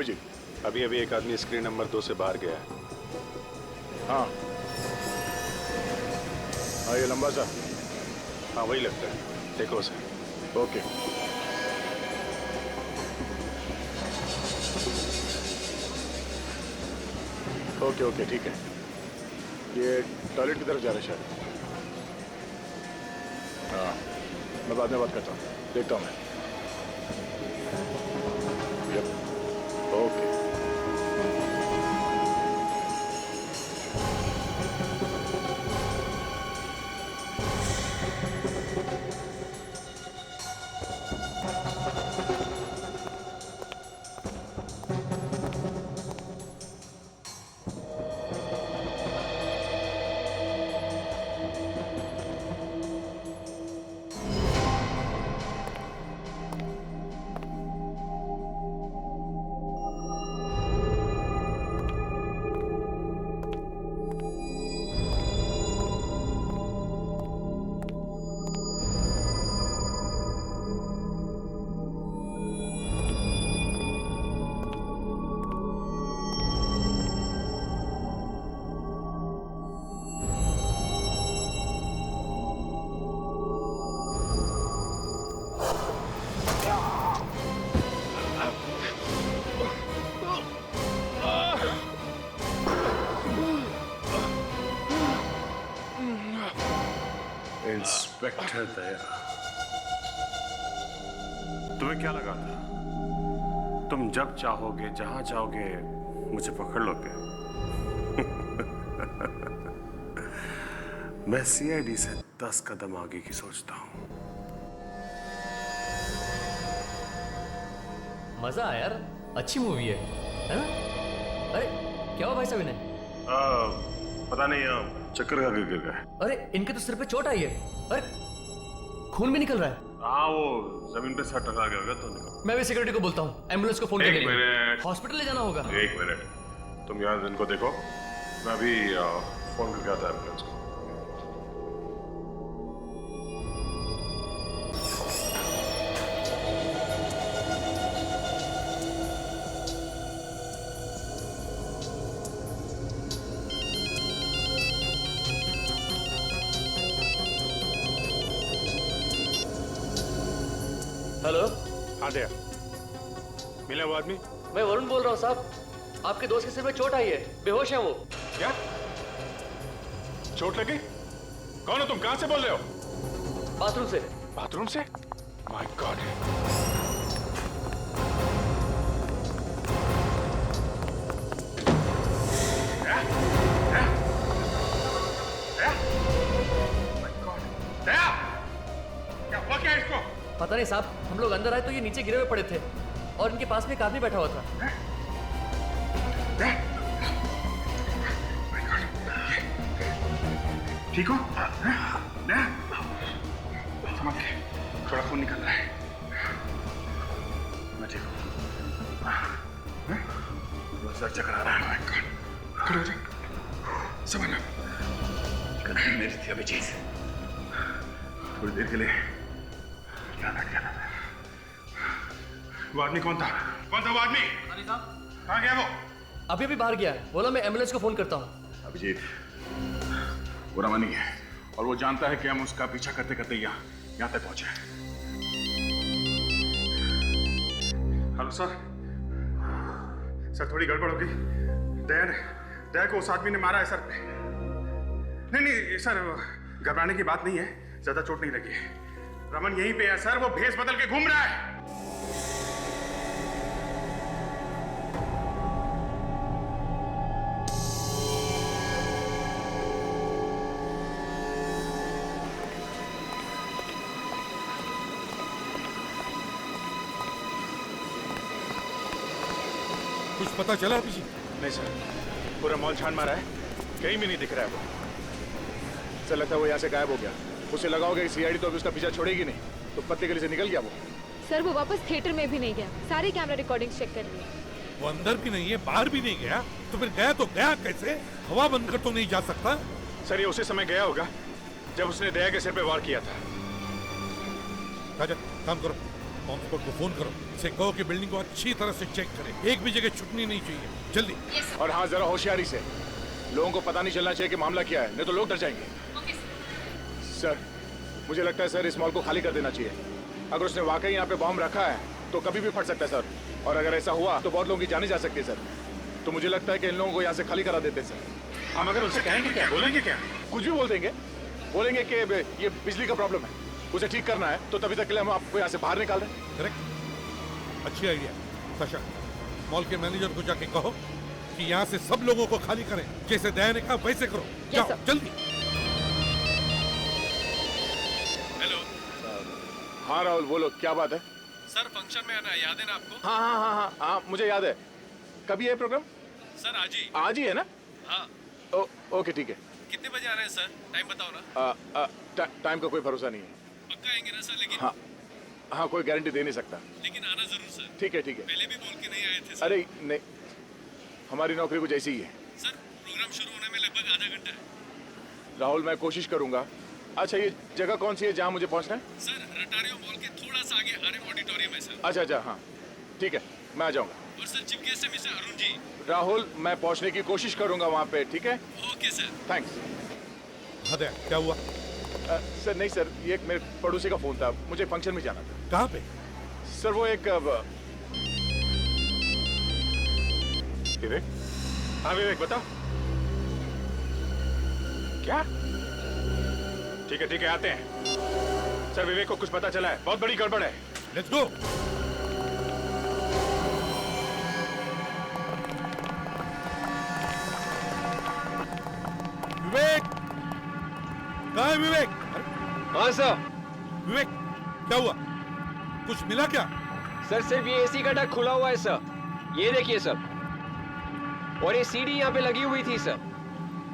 जी। अभी अभी एक आदमी स्क्रीन नंबर 2 से बाहर गया है। हाँ हाँ, ये लंबा सा। हाँ वही लगता है, देखो उसे। ओके। ओके ओके ठीक है। ये टॉयलेट की तरफ जा रहा है शायद। हाँ, मैं बाद में बात करता हूँ, देखता हूँ मैं। ओके। इंस्पेक्टर दया, तुम्हें क्या लगा था तुम जब चाहोगे जहां चाहोगे मुझे पकड़ लोगे? मैं सीआईडी से 10 कदम आगे की सोचता हूं। मजा आया यार, अच्छी मूवी है ना? अरे क्या हुआ भाई साहब इन्हें? पता नहीं, चक्कर खा के गिर गए। अरे इनके तो सिर पे चोट आई है। अरे खून भी निकल रहा है। हाँ, वो जमीन पे सर टकरा गया होगा तो निकल। मैं भी सिक्योरिटी को बोलता हूँ, एम्बुलेंस को फोन करने के लिए। 1 मिनट, हॉस्पिटल ले जाना होगा। 1 मिनट, तुम यहाँ इनको देखो, मैं अभी फोन करके आता है एम्बुलेंस को। हेलो। हाँ दया, मिला वो आदमी? मैं वरुण बोल रहा हूँ साहब, आपके दोस्त के सिर में चोट आई है, बेहोश है वो। क्या चोट लगी? कौन हो तुम, कहां से बोल रहे हो? बाथरूम से। बाथरूम से? My God. पता नहीं साहब, हम लोग अंदर आए तो ये नीचे गिरे हुए पड़े थे और इनके पास में एक आदमी बैठा हुआ था। ठीक हो? समझ के, थोड़ा खून निकल रहा है। मैं ठीक हूँ। सर चकरा रहा है। खड़े हो जाओ। संभालो। गलती मेरी थी अभिजीत। थोड़ी देर के लिए याद हट गया। वो आदमी कौन था? कौन था वो आदमी? कहाँ गया वो? अभी अभी बाहर गया, बोला मैं एम्बुलेंस को फोन करता हूँ। अभिजीत, वो रमनी है और वो जानता है कि हम उसका पीछा करते करते यहाँ तक पहुंचे। Hello sir. सर थोड़ी गड़बड़ होगी। दया को उस आदमी ने मारा है सर। नहीं सर, घबराने की बात नहीं है, ज्यादा चोट नहीं लगी है। रमन यहीं पे है सर, वो भेष बदल के घूम रहा है। कुछ पता चला अभी? नहीं सर, पूरा मॉल छान मारा है, कहीं भी नहीं दिख रहा है वो। सर लगता है वो यहाँ से गायब हो गया। उसे लगाओगे कि सीआईडी तो अभी उसका पीछा छोड़ेगी नहीं, तो पत्ते गली से निकल गया वो। सर वो वापस थिएटर में भी नहीं गया, सारे कैमरा रिकॉर्डिंग्स चेक कर लिए। वो अंदर भी नहीं है, बाहर भी नहीं गया, तो फिर गया तो गया कैसे? हवा बंद कर तो नहीं जा सकता। सर ये उसी समय गया होगा जब उसने दया के सिर पे वार किया था। राजा काम करो, बॉम्ब स्क्वाड को फोन करो, इसे कहो कि बिल्डिंग को अच्छी तरह से चेक करे, एक भी जगह छुटनी नहीं चाहिए, जल्दी। और हाँ, जरा होशियारी से, लोगों को पता नहीं चलना चाहिए कि मामला क्या है, नहीं तो लोग डर जाएंगे। सर, मुझे लगता है सर इस मॉल को खाली कर देना चाहिए। अगर उसने वाकई यहाँ पे बॉम्ब रखा है तो कभी भी फट सकता है सर, और अगर ऐसा हुआ तो बहुत लोगों की जाने जा सकती है सर। तो मुझे लगता है कि इन लोगों को यहाँ से खाली करा देते हैं सर। हम अगर उनसे कहेंगे क्या, बोलेंगे क्या? कुछ भी बोल देंगे, बोलेंगे कि ये बिजली का प्रॉब्लम है, उसे ठीक करना है, तो तभी तक के लिए हम आपको यहाँ से बाहर निकाल रहे हैं। करेक्ट, अच्छी आइडिया। सशक्त, मॉल के मैनेजर को जाके कहो कि यहाँ से सब लोगों को खाली करें, जैसे दया ने कहा वैसे करो। जाओ जल्दी। हेलो हाँ राहुल, बोलो क्या बात है? सर, फंक्शन में आना है, याद है ना आपको? हाँ हाँ हाँ हाँ हाँ, मुझे याद है। कभी है प्रोग्राम? सर आज ही है ना? हाँ। ओके ठीक है। कितने बजे आ रहे हैं सर? टाइम बताओ ना। टाइम का कोई भरोसा नहीं है। पक्का आएंगे ना सर? लेकिन हाँ, कोई गारंटी दे नहीं सकता। लेकिन आना जरूर सर। ठीक है। पहले भी बोल के नहीं आए थे सर। अरे नहीं, हमारी नौकरी कुछ ऐसी ही है। सर, प्रोग्राम शुरू होने में लगभग आधा घंटा है। राहुल, मैं कोशिश करूंगा। अच्छा, ये जगह कौन सी है जहाँ मुझे पहुँचना है? सर, रटारियो मॉल के थोड़ा सा आगे आरएम ऑडिटोरियम है सर। अच्छा, हाँ ठीक है, मैं आ जाऊंगा। और सर, चीफ गेस्ट है मिस्टर अरुण जी। राहुल, मैं पहुँचने की कोशिश करूंगा वहाँ पे, ठीक है? Okay sir. थैंक्स। हाँ दया, क्या हुआ? सर नहीं सर, ये एक मेरे पड़ोसी का फोन था, मुझे फंक्शन में जाना था। कहाँ पे? सर वो एक विवेक? हाँ विवेक, बताओ क्या? ठीक है, आते हैं। सर, विवेक को कुछ पता चला है, बहुत बड़ी गड़बड़ है। Let's go. विवेक, कहाँ है विवेक? हाँ सर। विवेक, क्या हुआ? कुछ मिला क्या? सर, सिर्फ ये एसी का डक खुला हुआ है सर, ये देखिए सर। और ये सीढ़ी यहाँ पे लगी हुई थी सर,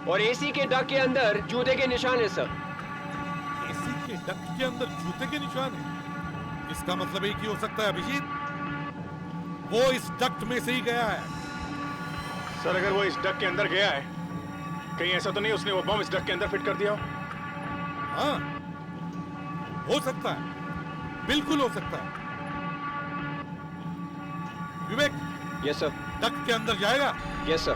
और एसी के डक के अंदर जूते के निशान है सर। एसी के डक के अंदर जूते के निशान है? इसका मतलब एक ही हो सकता है अभिजीत, वो इस डक्ट में से ही गया है। सर, अगर वो इस डक के अंदर गया है, कहीं ऐसा तो नहीं उसने वो बम इस डक के अंदर फिट कर दिया हो? हाँ, हो सकता है, बिल्कुल हो सकता है। विवेक, यस सर। डक के अंदर जाएगा? Yes sir.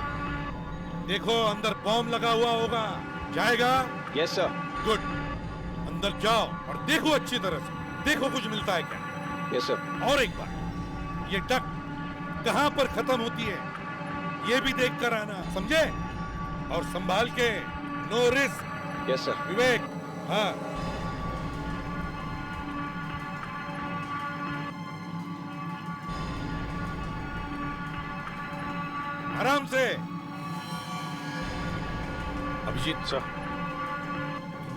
देखो, अंदर बॉम्ब लगा हुआ होगा, जाएगा? Yes sir. गुड, अंदर जाओ और देखो अच्छी तरह से, देखो कुछ मिलता है क्या। Yes sir. और एक बात, ये डक कहां पर खत्म होती है ये भी देख कर आना, समझे? और संभाल के, no risk. Yes sir. Vivek. हाँ, आराम से। अभिजीत सर।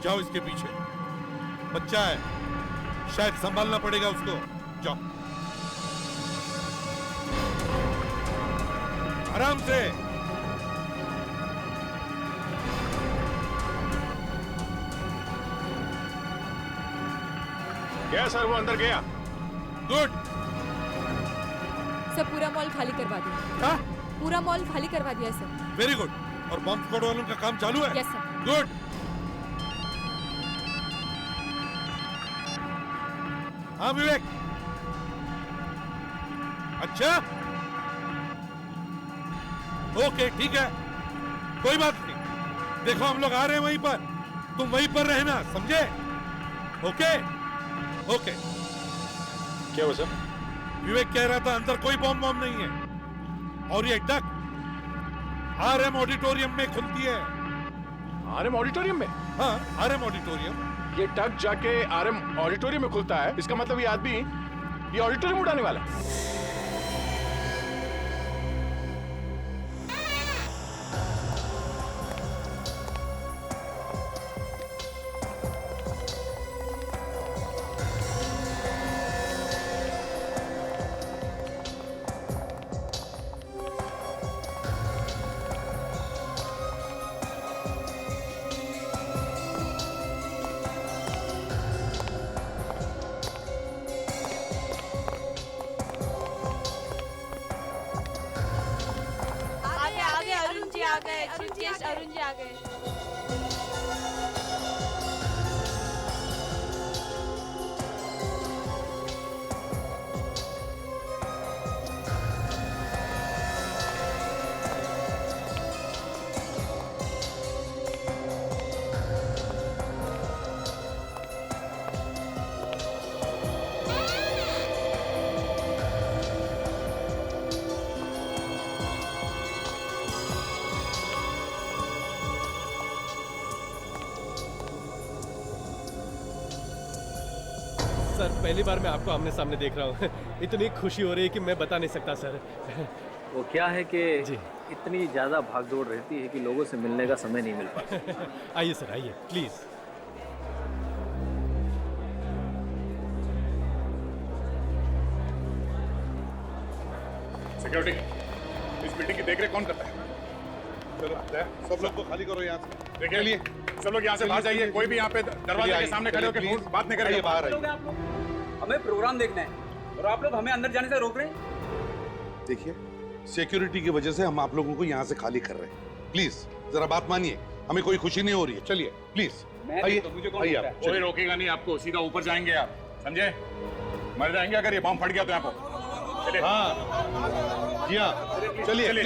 जाओ इसके पीछे, बच्चा है, शायद संभालना पड़ेगा उसको। जाओ आराम से। गया सर, वो अंदर गया। गुड। सब पूरा मॉल खाली करवा दिया। हाँ, पूरा मॉल खाली करवा दिया सर। Very good. और बॉम्ब स्क्वाड वालों का काम चालू है? Yes sir. गुड। हाँ विवेक। अच्छा, ओके ठीक है, कोई बात नहीं। देखो, हम लोग आ रहे हैं वहीं पर, तुम वहीं पर रहना, समझे? Okay okay. क्या हुआ सर? विवेक कह रहा था अंदर कोई बॉम्ब बॉम्ब नहीं है, और ये डक आरएम ऑडिटोरियम में खुलती है। आरएम ऑडिटोरियम में? हाँ, आरएम ऑडिटोरियम। ये डक जाके आरएम ऑडिटोरियम में खुलता है, इसका मतलब ये आदमी ये ऑडिटोरियम उड़ाने वाला है। अरुण जी आ गए। सर पहली बार मैं आपको आमने सामने देख रहा हूँ। इतनी खुशी हो रही है कि मैं बता नहीं सकता सर। वो क्या है कि जी। इतनी ज़्यादा भागदौड़ रहती है कि लोगों से मिलने का समय नहीं मिल पाता। आइए सर आइए प्लीज़। सिक्योरिटी, इस बिल्डिंग की देखरेख कौन करता है? चलो सब लोग को खाली करो यहाँ से। देखिए लिए सब लोग यहाँ से बाहर जाइए। कोई भी यहाँ पे दरवाजे के सामने खड़े होकर बात नहीं करेगा। बाहर आइए। हमें प्रोग्राम देखना है और आप लोग हमें अंदर जाने से रोक रहे हैं। देखिए, सिक्योरिटी की वजह से हम आप लोगों को यहाँ से खाली कर रहे हैं। प्लीज जरा बात मानिए, हमें कोई खुशी नहीं हो रही है। चलिए प्लीज आइए। आइए आप। कोई रोकेगा नहीं आपको, सीधा ऊपर जाएंगे आप, समझे? मर जाएंगे अगर ये बम फट गया तो यहाँ पर। हाँ जी हाँ, चलिए चलिए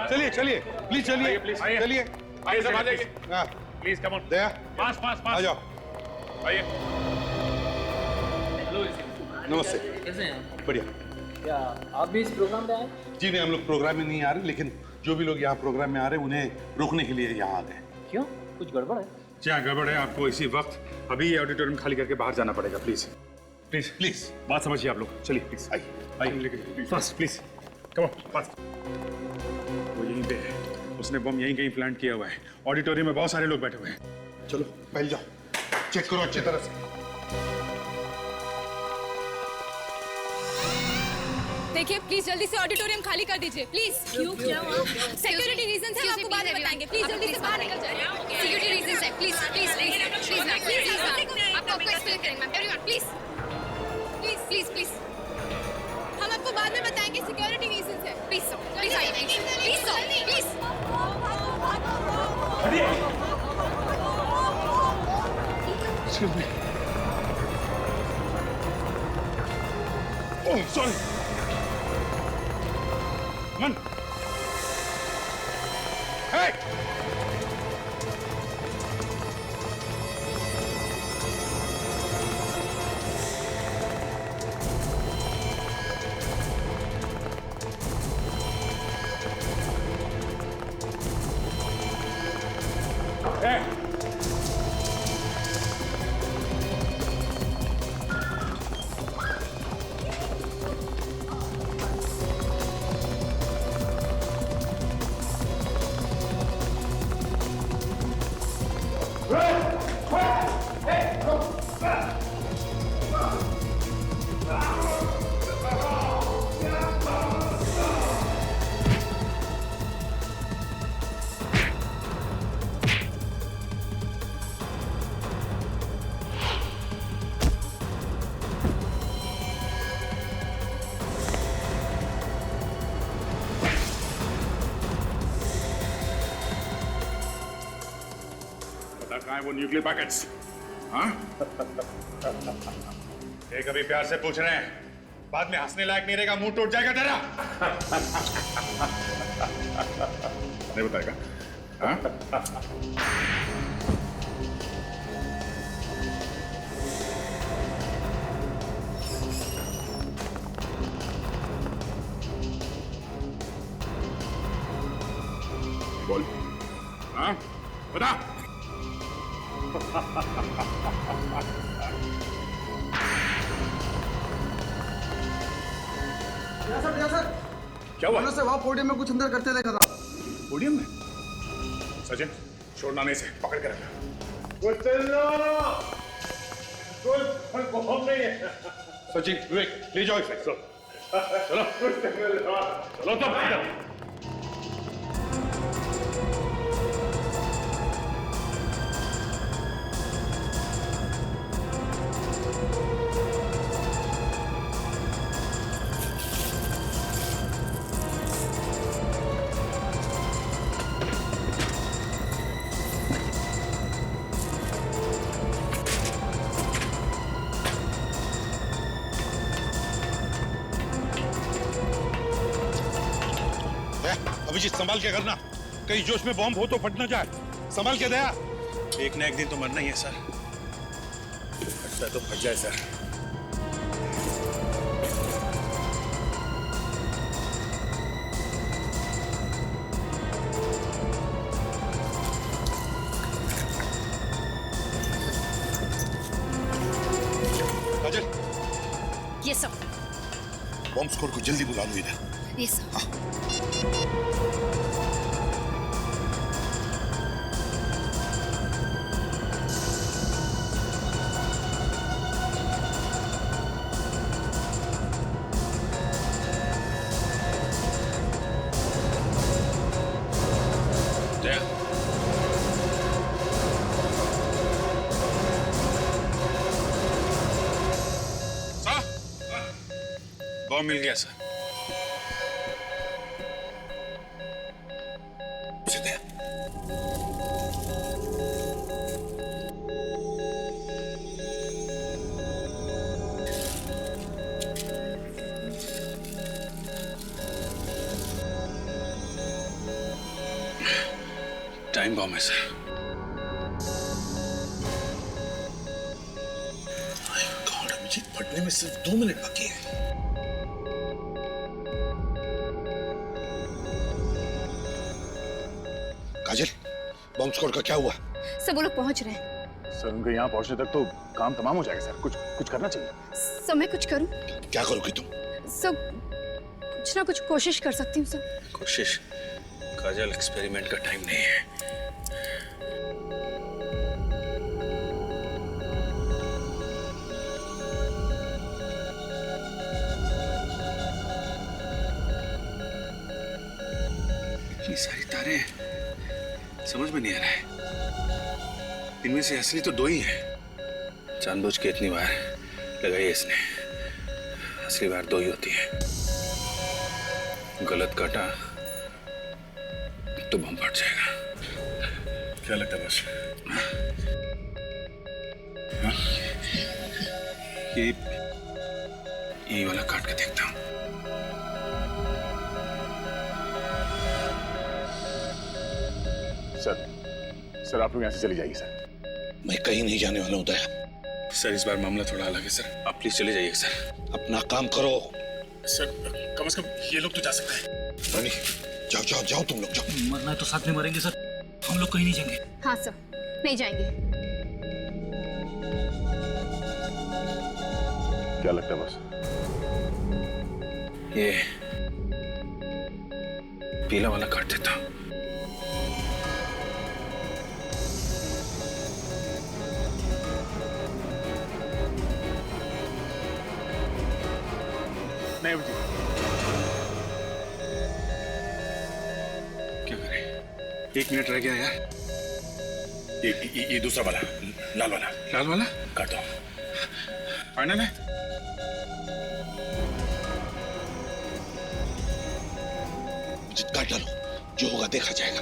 चलिए चलिए प्लीज चलिए चलिए आइए सब आ जाइए। हाँ प्लीज कम ऑन। दया पास पास आ पास जाओ। आइए। नमस्ते। कैसे हैं? बढ़िया। क्या आप भी इस प्रोग्राम पे आए? जी नहीं, हम लोग प्रोग्राम में नहीं आ रहे, लेकिन जो भी लोग यहाँ प्रोग्राम में आ रहे हैं उन्हें रोकने के लिए यहाँ आ गए। क्यों, कुछ गड़बड़ है? जी हाँ, गड़बड़ है। आपको इसी वक्त अभी ये ऑडिटोरियम खाली करके बाहर जाना पड़ेगा। प्लीज प्लीज प्लीज बात समझिए आप लोग। चलिए प्लीज आइए आइए fast please come on fast. वो यहीं पे है, उसने बम यहीं कहीं प्लांट किया हुआ है। ऑडिटोरियम में बहुत सारे लोग बैठे हुए हैं। चलो पहले जाओ, चेक करो अच्छी तरह से। देखिए प्लीज जल्दी से ऑडिटोरियम खाली कर दीजिए प्लीज। क्यों क्या हुआ? सिक्योरिटी रीजन है, आपको बाद में बताएंगे। प्लीज जल्दी से बाहर निकल जाइए। सिक्योरिटी रीजन है, please please please please please आपको एक्सप्लेन करेंगे ma'am. Everyone please please please please हम आपको बाद में बताएंगे। सिक्योरिटी रीजन है, प्लीज प्लीज आइए प्लीज प्लीज। ओह सॉरी मन। Hey! Hey! कहाँ है वो न्यूक्लियर पैकेट्स? हाँ? एक अभी प्यार से पूछ रहे हैं, बाद में हंसने लायक नहीं रहेगा, मुंह टूट जाएगा तेरा। नहीं बताएगा? हाँ? बोल। हाँ? बता। सर क्या हुआ? से वहाँ पोडियम में कुछ अंदर करते देखा था। पोडियम में? सचिन, छोड़ना नहीं से, पकड़ कर रखना। सचिन, विवेक, ले जाओ इसे। चलो चलो तो अभिजीत, संभाल के करना, कहीं जोश में बॉम्ब हो तो फट ना जाए। संभाल के दया। एक ना एक दिन तो मरना ही है सर। फटता तो फट जाए सर। राजन, बॉम्ब स्क्वाड को जल्दी बुला लो इधर। Yes sir. बॉम्ब मिल गया सर। टाइम बॉम्ब है सर। गॉड, अभिजीत फटने में सिर्फ 2 मिनट बाकी है। काजल, बॉम्ब स्क्वाड का क्या हुआ? सब वो लोग पहुंच रहे हैं। सर उनके यहाँ पहुंचने तक तो काम तमाम हो जाएगा सर। कुछ करना चाहिए। सर मैं कुछ करूं? क्या करोगी तुम? सर कुछ ना कुछ कोशिश कर सकती हूँ सर। कोशिश? काजल, एक्सपेरिमेंट का टाइम नहीं है। इतनी सारी तारे समझ में नहीं आ रहा है। इनमें से असली तो 2 ही है। जानबूझ के इतनी बार लगाई है इसने। असली बार 2 ही होती है। गलत काटा तो बम फट जाएगा। क्या लगता है बस? हाँ? ये वाला काट के देखता हूँ। सर आप लोग यहाँ से चले जाइए सर। मैं कहीं नहीं जाने वाला हूँ दया। सर इस बार मामला थोड़ा अलग है सर। आप प्लीज चले जाइए सर। अपना काम करो। सर कम से कम ये लोग तो जा सकते हैं। रानी, जाओ जाओ जाओ, तुम लोग जाओ। मरना है तो साथ में मरेंगे सर। हम लोग कहीं नहीं जाएंगे। हाँ सर, नहीं जाएंगे। क्या लगता है बस? ये पीला वाला काट देता हूँ। नहीं जी। क्या करें? 1 मिनट रह गया यार। ये दूसरा वाला, लाल वाला। लाल वाला काट दो। फाइनल है? काट डालो, जो होगा देखा जाएगा।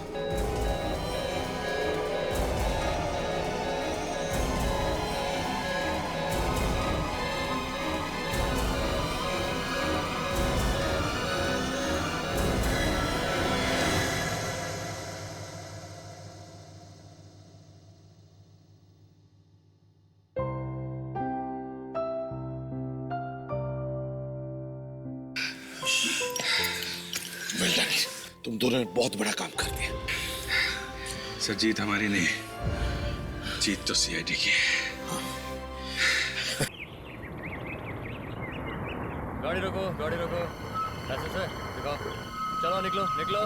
तुम दोनों ने बहुत बड़ा काम कर दिया। सर जीत हमारी नहीं, जीत तो सीआईडी की है। गाड़ी रोको, गाड़ी रोको। लाइसेंस है? दिखाओ। चलो निकलो, निकलो।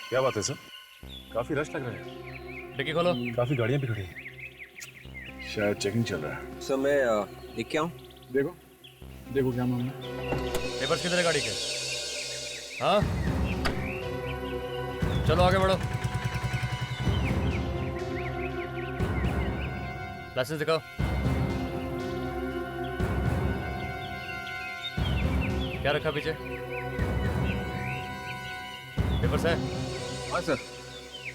क्या बात है सर? काफी रश लग रहा है। डिक्की खोलो। काफी गाड़ियां भी खड़ी हैं। शायद चेकिंग चल रहा है। सर मैं देख के आऊं? देखो देखो क्या मामला। पेपर्स किधर है गाड़ी के? हाँ चलो आगे बढ़ो। लाइसेंस दिखाओ। क्या रखा पीछे? पेपर्स है? हाँ सर,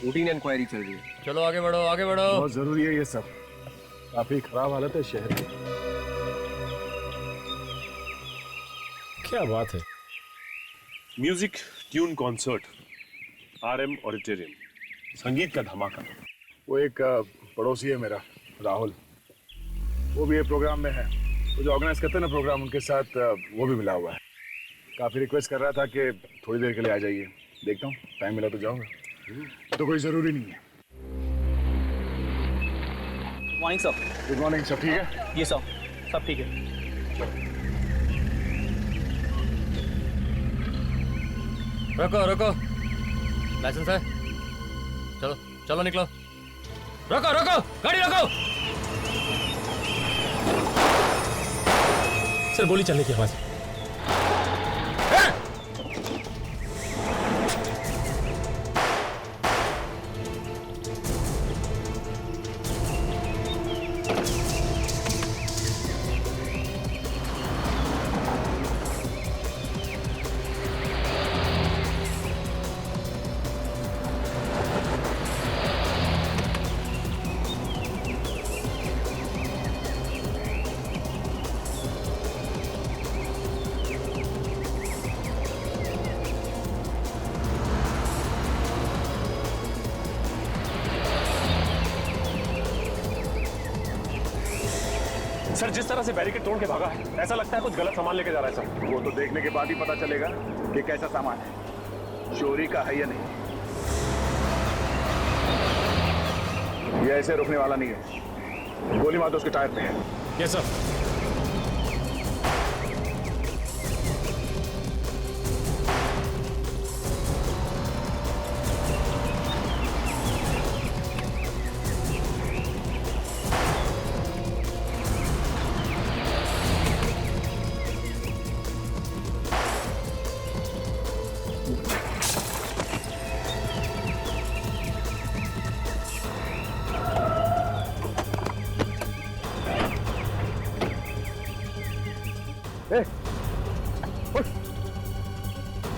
रूटीन इंक्वायरी चल रही है। चलो आगे बढ़ो, आगे बढ़ो। बहुत जरूरी है ये सब। काफी खराब हालत है शहर की। क्या बात है। Music tune concert, RM auditorium, संगीत का धमाका। वो एक पड़ोसी है मेरा, राहुल, वो भी ये प्रोग्राम में है। वो जो ऑर्गेनाइज करते हैं ना प्रोग्राम, उनके साथ वो भी मिला हुआ है। काफी रिक्वेस्ट कर रहा था कि थोड़ी देर के लिए आ जाइए। देखता हूँ टाइम मिला तो जाऊंगा, तो कोई जरूरी नहीं है। Morning sir. गुड मॉर्निंग, सब ठीक है? ये सर। सब ठीक है। रुको रुको, लाइसेंस है? चलो चलो निकलो। रुको रुको, गाड़ी रुको। सर गोली चलने की आवाज। सर जिस तरह से बैरिकेड तोड़ के भागा है, ऐसा लगता है कुछ गलत सामान लेके जा रहा है सर। वो तो देखने के बाद ही पता चलेगा कि कैसा सामान है, चोरी का है या नहीं। ये ऐसे रुकने वाला नहीं है। गोली मार दो उसके टायर पे। Yes sir.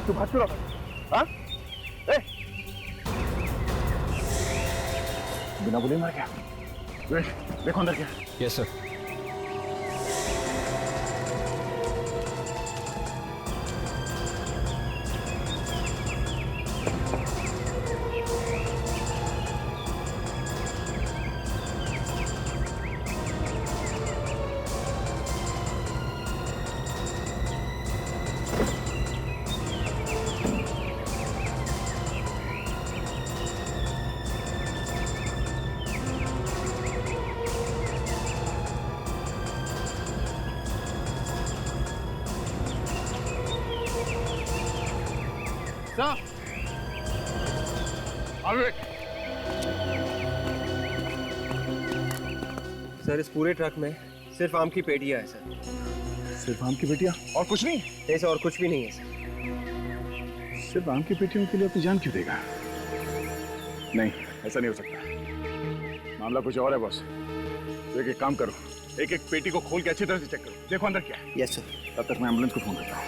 तू भाग क्यों रहा? हाँ? बिना बोले मार गया। देखो अंदर क्या। Yes sir. सर इस पूरे ट्रक में सिर्फ आम की पेटियां है सर। सिर्फ आम की पेटियां और कुछ नहीं? ऐसा और कुछ भी नहीं है सर। सिर्फ आम की पेटियों के लिए अपनी जान क्यों देगा? नहीं, ऐसा नहीं हो सकता। मामला कुछ और है बॉस। तो एक काम करो, एक एक पेटी को खोल के अच्छी तरह से चेक करो, देखो अंदर क्या है। Yes sir. तब तक मैं एम्बुलेंस को फोन करता हूँ।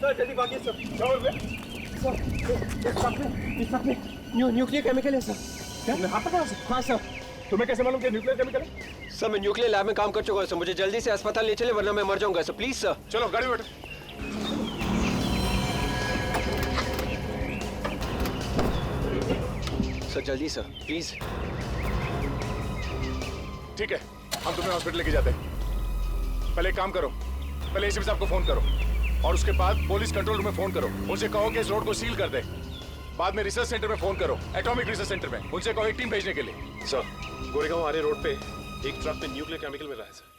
सर जल्दी भागिए सर। न्यूक्लियर केमिकल है सर। क्या? हाँ सर। तुम्हें कैसे मालूम कि न्यूक्लियर केमिकल है? सर मैं न्यूक्लियर लैब में काम कर चुका हूँ सर। मुझे जल्दी से अस्पताल ले चले वरना मैं मर जाऊंगा सर। Please sir. चलो गाड़ी में बैठो। सर जल्दी सर प्लीज। ठीक है, हम तुम्हें हॉस्पिटल लेके जाते हैं। पहले एक काम करो, पहले एसीपी साहब को फोन करो और उसके बाद पुलिस कंट्रोल रूम में फोन करो। उनसे कहो कि इस रोड को सील कर दे। बाद में रिसर्च सेंटर में फोन करो, एटॉमिक रिसर्च सेंटर में। उनसे कहो एक टीम भेजने के लिए। सर गोरेगांव आरे रोड पे एक ट्रक में न्यूक्लियर केमिकल मिला है सर।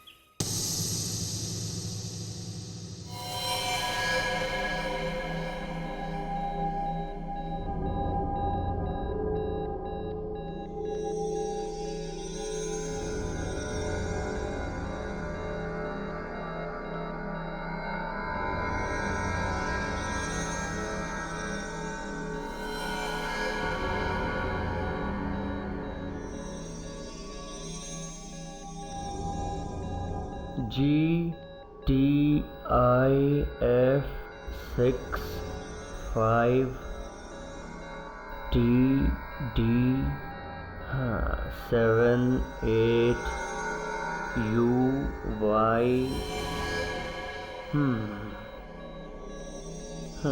GTIF 65TD 78UY तो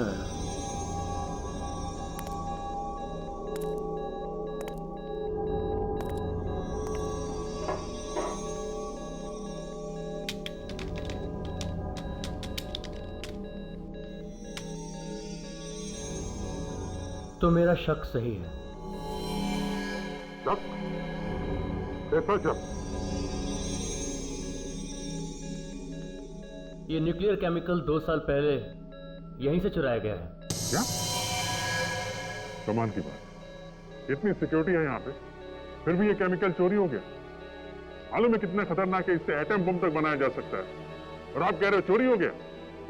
मेरा शक सही है। शक? कैसा शक? ये न्यूक्लियर केमिकल 2 साल पहले यहीं से चुराया गया है। क्या? कमाल की बात। इतनी सिक्योरिटी है यहाँ पे, फिर भी ये केमिकल चोरी हो गया। मालूम है कितना खतरनाक है, इससे एटम बम तक बनाया जा सकता है, और आप कह रहे हो चोरी हो गया?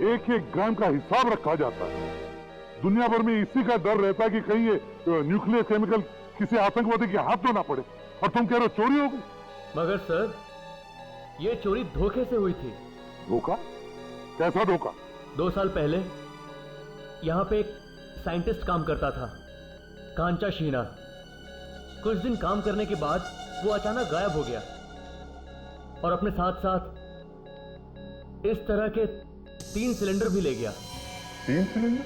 एक एक ग्राम का हिसाब रखा जाता है। दुनिया भर में इसी का डर रहता है कि कहीं ये न्यूक्लियर केमिकल किसी आतंकवादी के हाथ तो ना पड़े, और तुम कह रहे हो चोरी हो गई। मगर सर, ये चोरी धोखे से हुई थी। धोखा? कैसा धोखा? 2 साल पहले यहाँ पे एक साइंटिस्ट काम करता था, कांचा शीना। कुछ दिन काम करने के बाद वो अचानक गायब हो गया, और अपने साथ साथ इस तरह के 3 सिलेंडर भी ले गया। 3 सिलेंडर?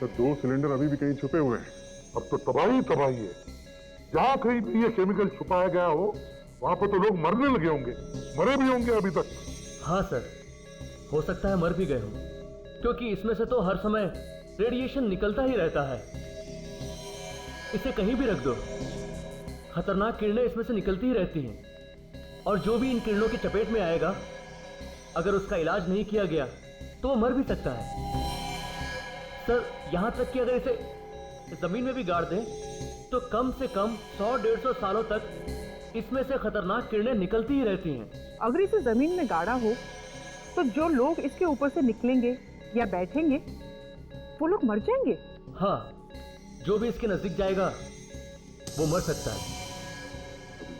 तो 2 सिलेंडर अभी भी कहीं छुपे हुए हैं। अब तो तबाही तबाही है। जहां कहीं भी ये केमिकल छुपाया गया हो, वहां पर तो लोग मरने लगे होंगे, मरे भी होंगे अभी तक। हाँ सर, हो सकता है मर भी गए हों, क्योंकि इसमें से तो हर समय रेडिएशन निकलता ही रहता है। इसे कहीं भी रख दो, खतरनाक किरणें इसमें से निकलती ही रहती हैं, और जो भी इन किरणों की चपेट में आएगा, अगर उसका इलाज नहीं किया गया तो वो मर भी सकता है। सर, यहां तक कि अगर इसे जमीन में भी गाड़ दें तो कम से कम 100-150 सालों तक इसमें से खतरनाक किरणें निकलती ही रहती हैं। अगर इसे जमीन में गाड़ा हो तो जो लोग इसके ऊपर से निकलेंगे या बैठेंगे वो लोग मर जाएंगे। हाँ, जो भी इसके नजदीक जाएगा वो मर सकता है।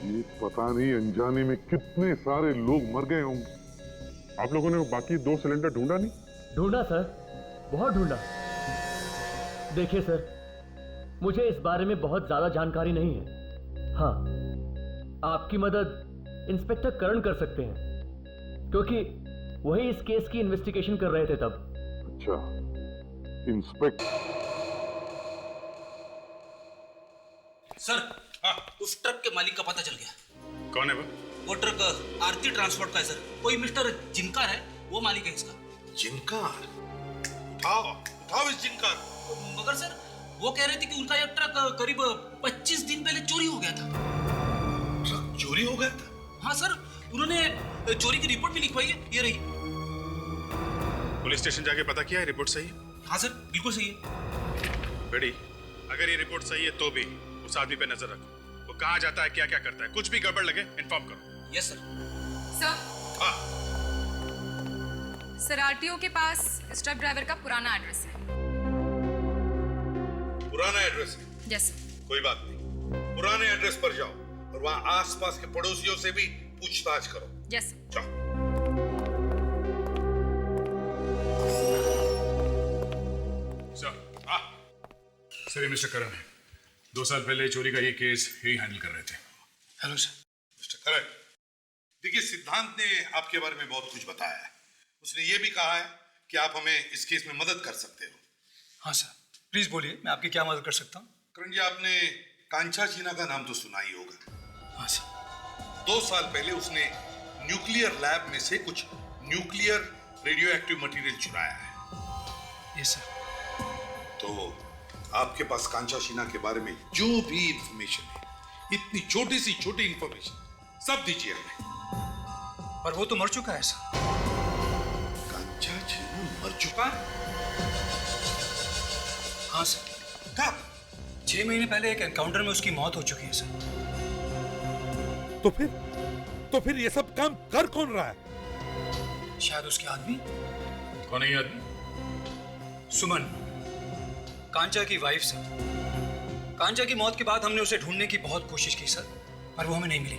ये पता नहीं अनजाने में कितने सारे लोग मर गए होंगे। आप लोगों ने वो बाकी 2 सिलेंडर ढूंढा नहीं? ढूंढा सर, बहुत ढूंढा। देखिए सर, मुझे इस बारे में बहुत ज्यादा जानकारी नहीं है। हाँ, आपकी मदद इंस्पेक्टर करण कर सकते हैं, क्योंकि वही इस केस की इन्वेस्टिगेशन कर रहे थे तब। अच्छा, इंस्पेक्टर। सर, उस ट्रक के मालिक का पता चल गया। कौन है वो? वो ट्रक आरती ट्रांसपोर्ट का है सर। कोई मिस्टर जिनकार है, वो मालिक है इसका। जिनकार? उठाओ इस जिनकार। मगर सर, वो कह रहे थे कि उनका यह ट्रक करीब 25 दिन पहले चोरी हो गया था। ट्रक चोरी हो गया था? हाँ सर, उन्होंने चोरी की रिपोर्ट भी लिखवाई है, ये रही। पुलिस स्टेशन जाके पता किया है, रिपोर्ट सही है? हाँ सर, बिल्कुल सही है। बेटी, अगर ये रिपोर्ट सही है तो भी उस आदमी पे नजर रखो। वो कहाँ जाता है, क्या क्या करता है, कुछ भी गड़बड़ लगे इन्फॉर्म करो। Yes sir. सर, हाँ। सर, आरटीओ के पास इस ट्रक ड्राइवर का पुराना एड्रेस है। पुराना एड्रेस है? Yes sir. कोई बात नहीं, पुराने एड्रेस पर जाओ और वहां आसपास के पड़ोसियों से भी पूछताछ करो। Yes sir. जाओ। सर, मिस्टर करण है। 2 साल पहले चोरी का ये केस यही हैंडल कर रहे थे। Hello sir. मिस्टर करण, देखिए, सिद्धांत ने आपके बारे में बहुत कुछ बताया है। उसने ये भी कहा है कि आप हमें इस केस में मदद कर सकते हो। हाँ सर, प्लीज बोलिए, मैं आपकी क्या मदद कर सकता हूँ? करण जी, आपने कांचा चीना का नाम तो सुना ही होगा। हाँ सर। 2 साल पहले उसने न्यूक्लियर लैब में से कुछ न्यूक्लियर रेडियो एक्टिव मटेरियल चुराया है। Yes sir. तो आपके पास कांचा शीना के बारे में जो भी इंफॉर्मेशन है, इतनी छोटी सी छोटी इंफॉर्मेशन, सब दीजिए हमें। पर वो तो मर चुका है सर। कांचा शीना मर चुका है? हाँ सर। कब? 6 महीने पहले एक एनकाउंटर में उसकी मौत हो चुकी है सर। तो फिर ये सब काम कर कौन रहा है? शायद उसके आदमी। कौन है ये आदमी? सुमन, कांचा की वाइफ सर। कांचा की मौत के बाद हमने उसे ढूंढने की बहुत कोशिश की सर, पर वो हमें नहीं मिली।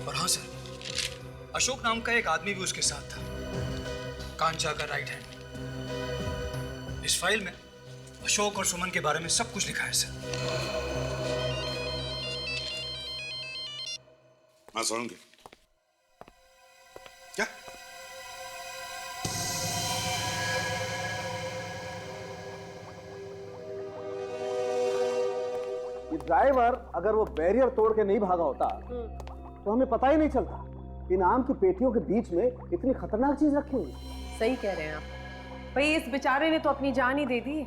और हाँ सर, अशोक नाम का एक आदमी भी उसके साथ था, कांचा का राइट हैंड। इस फाइल में अशोक और सुमन के बारे में सब कुछ लिखा है सर। हाँ, सुनूंगी। ड्राइवर अगर वो बैरियर तोड़ के नहीं भागा होता तो हमें पता ही नहीं चलता। इन आम की पेटियों के बीच में इतनी खतरनाक चीज रखी हुई। सही कह रहे हैं आप भाई, इस बेचारे ने तो अपनी जान ही दे दी।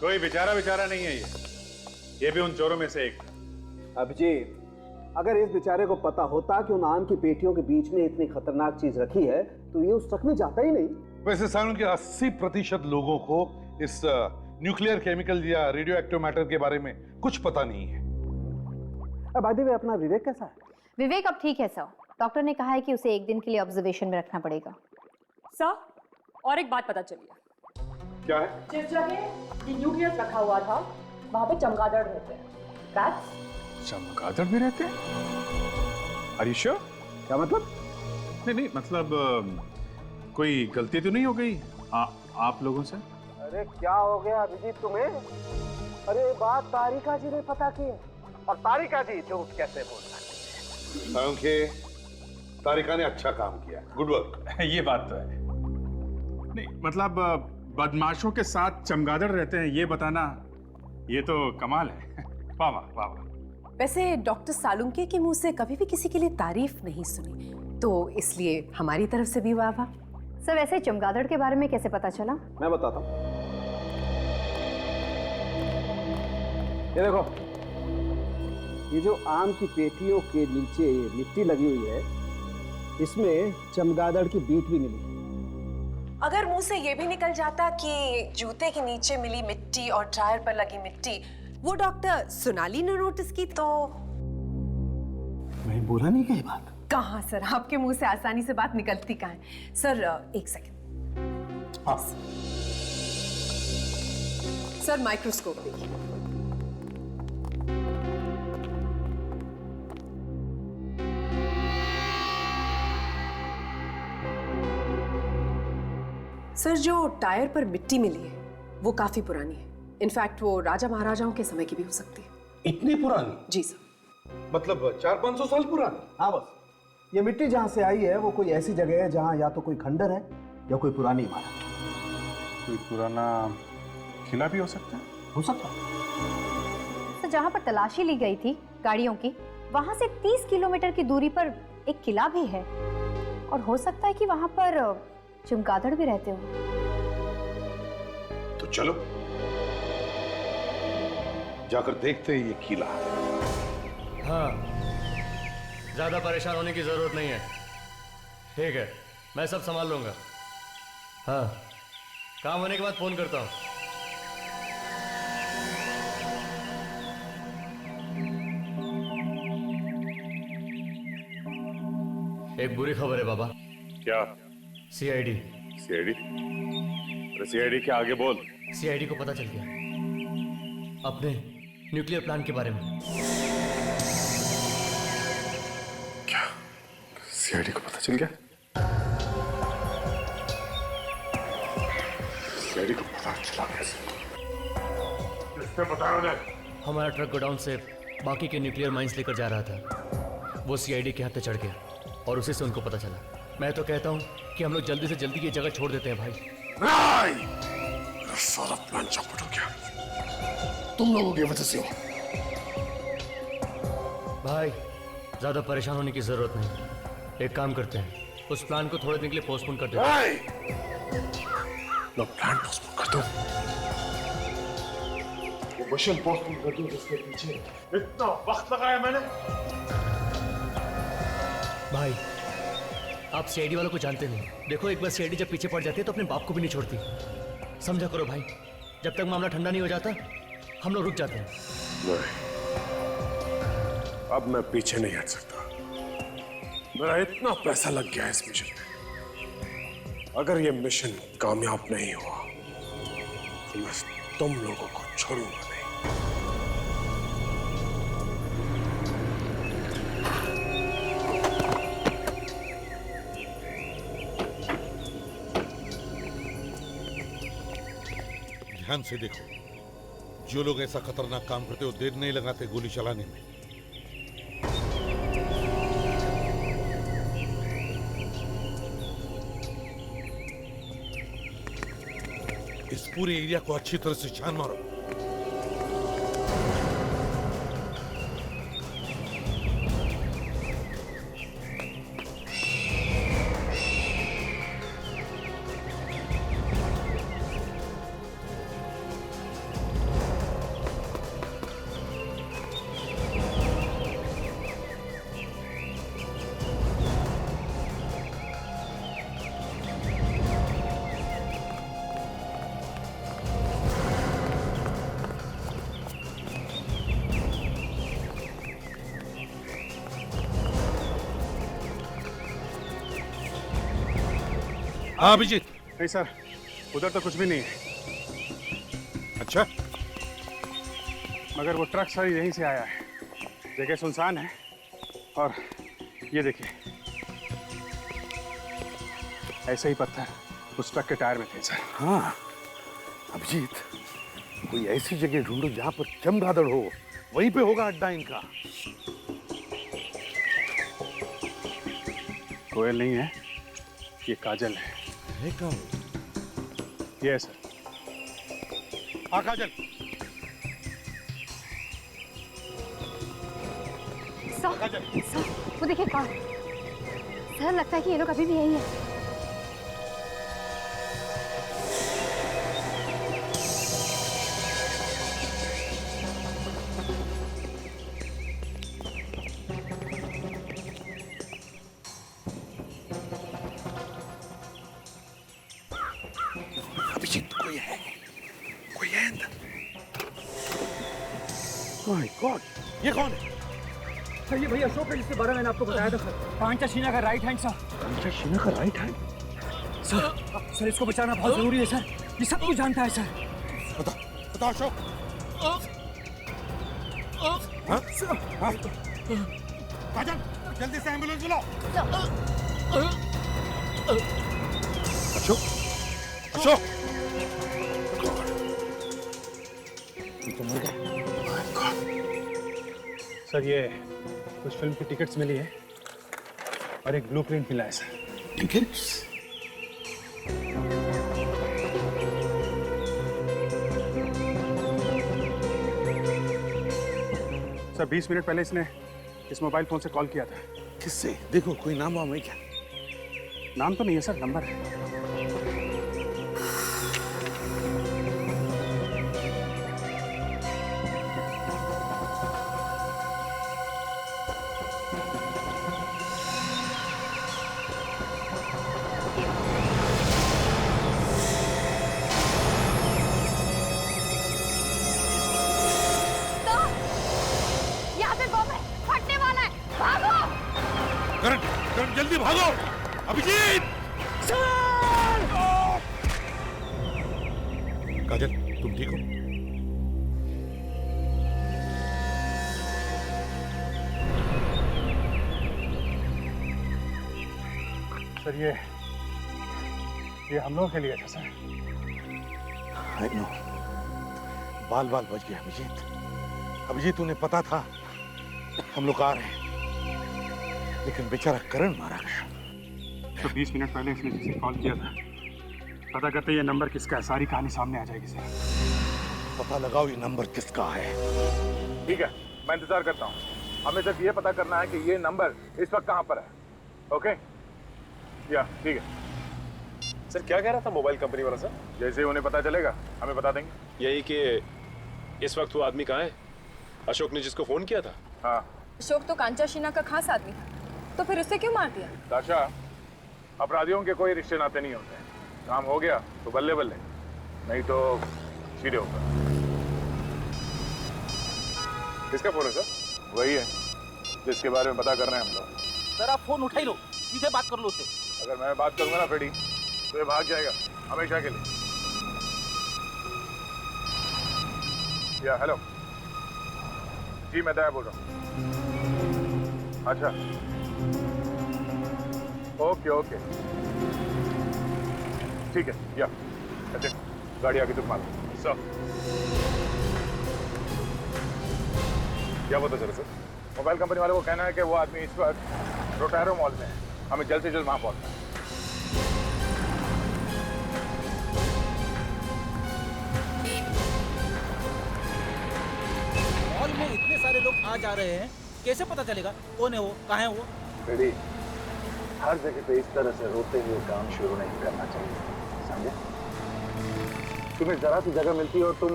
कोई बेचारा नहीं है ये भी उन चोरों में से एक। अभिजीत, अगर इस बेचारे को पता होता कि उन आम की पेटियों के बीच में इतनी खतरनाक चीज रखी है तो ये उस ट्रक में जाता ही नहीं। वैसे सालों के 80% लोगों को इस न्यूक्लियर केमिकल या रेडियो एक्टिव मैटर के बारे में कुछ पता नहीं है। बाय द वे, अपना विवेक कैसा है? विवेक अब ठीक है सर। डॉक्टर ने कहा है कि उसे एक दिन के लिए ऑब्जर्वेशन में रखना पड़ेगा। सर, और एक बात पता चली है। क्या है? जिस जगह ये न्यूक्लियस रखा हुआ था वहां पे चमगादड़ रहते हैं। That's चमगादड़ भी रहते हैं? Are you sure? क्या मतलब? नहीं मतलब कोई गलती तो नहीं हो गई आप लोगों से? अरे क्या हो गया अभिजीत तुम्हें? अरे बात तारिका जी ने पता की है और तारिका जी झूठ कैसे बोल सकती है? तारिका ने अच्छा काम किया, गुड वर्क। ये बात तो है। नहीं मतलब बदमाशों के साथ चमगादड़ रहते हैं ये बताना, ये तो कमाल है। वाह वाह वाह वाह। वैसे डॉक्टर सालुंके के मुंह से कभी भी किसी के लिए तारीफ नहीं सुनी, तो इसलिए हमारी तरफ से भी वाह वाह। सर वैसे चमगादड़ के बारे में कैसे पता चला? मैं बताता हूँ। ये देखो, ये जो आम की पेटियों के नीचे मिट्टी लगी हुई है, इसमें चमगादड़ की बीट भी मिली है। अगर मुंह से ये भी निकल जाता कि जूते के नीचे मिली मिट्टी और टायर पर लगी मिट्टी वो डॉक्टर सोनाली ने नोटिस की, तो मैं बोला नहीं कही बात। कहाँ सर, आपके मुंह से आसानी से बात निकलती कहाँ है। सर एक सेकंड। हाँ। सर माइक्रोस्कोप देखिए। सर जो टायर पर मिट्टी मिली है वो काफी पुरानी है। इनफैक्ट वो राजा महाराजाओं के समय की भी हो सकती है। इतनी पुरानी? जी सर। मतलब 400-500 साल पुरानी? हाँ बस। ये मिट्टी जहाँ से आई है वो कोई ऐसी जगह है जहाँ या तो कोई खंडर है या कोई पुरानी इमारत। कोई पुराना किला भी हो सकता है? हो सकता है। तो जहाँ पर तलाशी ली गई थी गाड़ियों की, वहाँ से 30 किलोमीटर की दूरी पर एक किला भी है और हो सकता है कि वहाँ पर चमगादड़ भी रहते हो। तो चलो जाकर देखते हैं ये किला। हाँ, ज्यादा परेशान होने की जरूरत नहीं है। ठीक है, मैं सब संभाल लूंगा। हाँ, काम होने के बाद फोन करता हूँ। एक बुरी खबर है बाबा। क्या? सीआईडी। सीआईडी? अरे सीआईडी के आगे बोल। सीआईडी को पता चल गया अपने न्यूक्लियर प्लान के बारे में। क्या? सीआईडी को पता चल गया? सीआईडी को पता चला कैसे? किसने बताया उन्हें? हमारा ट्रक गोडाउन से बाकी के न्यूक्लियर माइंस लेकर जा रहा था। वो सीआईडी के हाथ पे चढ़ गया और उसी से उनको पता चला। मैं तो कहता हूँ कि हम लोग जल्दी से जल्दी ये जगह छोड़ देते हैं भाई। नहीं! सारा प्लान चौपट हो गया। तुम लोगों की वजह से हो। भाई ज्यादा परेशान होने की जरूरत नहीं। एक काम करते हैं, उस प्लान को थोड़े दिन के लिए पोस्टपोन कर देते हैं। लो प्लान पोस्टपोन कर दो। वो मिशन पोस्टपोन कर दो जिसके पीछे इतना वक्त लगाया मैंने। भाई आप सीआईडी वालों को जानते नहीं। देखो एक बार सीआईडी जब पीछे पड़ जाती है तो अपने बाप को भी नहीं छोड़ती। समझा करो भाई, जब तक मामला ठंडा नहीं हो जाता हम लोग रुक जाते हैं। नहीं, अब मैं पीछे नहीं हट सकता। मेरा इतना पैसा लग गया है इस मिशन में। अगर ये मिशन कामयाब नहीं हुआ तो मैं तुम लोगों को छोड़ूंगा नहीं। ध्यान से देखो, जो लोग ऐसा खतरनाक काम करते हो देर नहीं लगाते गोली चलाने में। इस पूरे एरिया को अच्छी तरह से छान मारो। हाँ अभिजीत। नहीं सर, उधर तो कुछ भी नहीं है। अच्छा, मगर वो ट्रक सर यहीं से आया है। जगह सुनसान है और ये देखिए, ऐसे ही पत्थर उस ट्रक के टायर में थे सर। हाँ अभिजीत, कोई ऐसी जगह ढूंढो जहां पर चमगादड़ हो, वहीं पे होगा अड्डा इनका। कोयल नहीं है, ये काजल है। ये है सर। हाँ काजल। सर, वो देखिए कार। सर लगता है कि ये लोग अभी भी यही है। अभिजीत, कोई है अंदर। माय गॉड, ये कौन है? सर ये भैया अशोक है जिसके बारे में मैंने आपको बताया था सर। कांचा शीना का राइट हैंड सर। कांचा शीना का राइट हैंड? सर इसको बचाना बहुत जरूरी है सर। ये सब कुछ जानता है सर। बताओ अशोक। काजल, जल्दी से एम्बुलेंस बुलाओ। अशोक, अशोक। तो मर गए। सर ये कुछ फिल्म की टिकट्स मिली है और एक ब्लूप्रिंट मिला है सर। टिकट्स? सर 20 मिनट पहले इसने इस मोबाइल फोन से कॉल किया था। किससे? देखो कोई नाम वाम है क्या? नाम तो नहीं है सर, नंबर है। करण जल्दी भागो। अभिजीत! काजल, तुम ठीक हो? सर ये हम लोगों के लिए था सर। I know. बाल बाल बच गया अभिजीत। अभिजीत, उन्हें पता था हम लोग आ रहे हैं, लेकिन बेचारा करण मारा गया। तो 20 मिनट पहले इसने जिसे कॉल किया था, पता करते ये नंबर किसका है, सारी कहानी सामने आ जाएगी सर। पता लगाओ ये नंबर किसका है। ठीक है, मैं इंतजार करता हूँ। हमें सिर्फ ये पता करना है कि ये नंबर इस वक्त कहाँ पर है। ओके? या ठीक है। सर क्या कह रहा था मोबाइल कंपनी वाला सर? जैसे ही उन्हें पता चलेगा हमें बता देंगे। यही कि इस वक्त वो आदमी कहाँ है, अशोक ने जिसको फोन किया था? हाँ। अशोक तो कांचा शीना का खास आदमी था, तो फिर उससे क्यों मार दिया? ताशा, अपराधियों के कोई रिश्ते नाते नहीं होते। काम हो गया तो बल्ले बल्ले, नहीं तो सीधे होगा। किसका फोन है सर? वही है जिसके बारे में पता कर रहे हैं हम लोग। सर आप फोन उठा ही लो, सीधे बात कर लो उससे। अगर मैं बात करूंगा ना फ्रेडी, तो ये भाग जाएगा हमेशा के लिए। या हेलो जी, मैं दया बोल रहा हूँ। अच्छा, ओके ओके, ठीक है। या अच्छा, गाड़ी आगे तुम मारो सर। क्या पता चला सर? मोबाइल कंपनी वाले को कहना है कि वो आदमी इस वक्त रोटारो मॉल में है, हमें जल्द से जल्द वहां पहुंचना है। मॉल में इतने सारे लोग आ जा रहे हैं, कैसे पता चलेगा कौन है वो, कहाँ है वो? बेटी, हर जगह पे इस तरह से रोते हुए काम शुरू नहीं करना चाहिए, समझे? तुम्हें जरा सी जगह मिलती है और तुम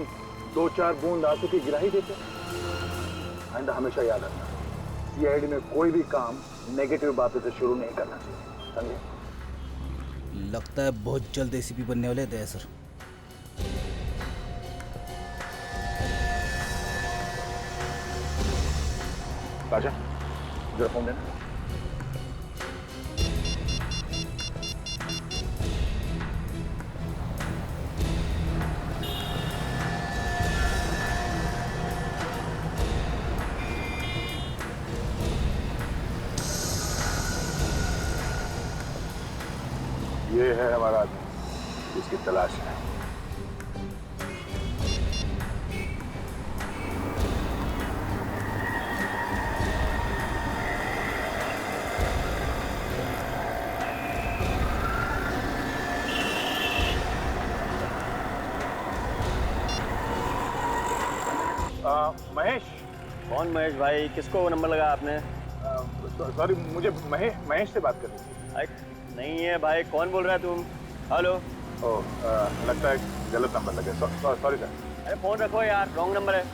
2-4 बूंद आंसू की गिरा ही देते। आइंदा हमेशा याद रखना, सीआईडी में कोई भी काम नेगेटिव बातों से शुरू नहीं करना चाहिए, समझे? लगता है बहुत जल्द एसीपी बनने वाले दया सर। राजा, जरा फोन देना। ये है हमारा आदमी जिसकी तलाश है। महेश। कौन महेश भाई? किसको नंबर लगा आपने? सॉरी, मुझे महेश से बात करनी थी। नहीं है भाई, कौन बोल रहा है तुम? हेलो। लगता है गलत नंबर लगे। Sorry sir. अरे फोन रखो यार, रॉन्ग नंबर है।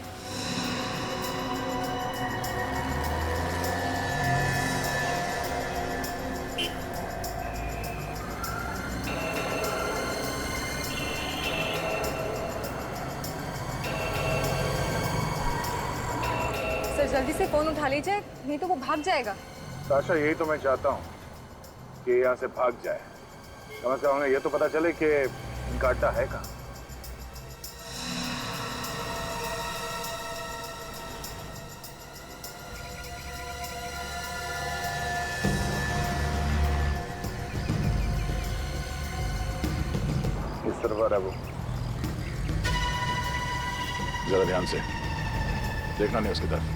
सर जल्दी से फोन उठा लीजिए, नहीं तो वो भाग जाएगा। साशा, यही तो मैं चाहता हूँ कि यहाँ से भाग जाए। कम से कम हमें ये तो पता चले कि इनका अड्डा है कहाँ। इस तरफ आ रहा है वो। जरा ध्यान से देखना नहीं उसकी तरफ।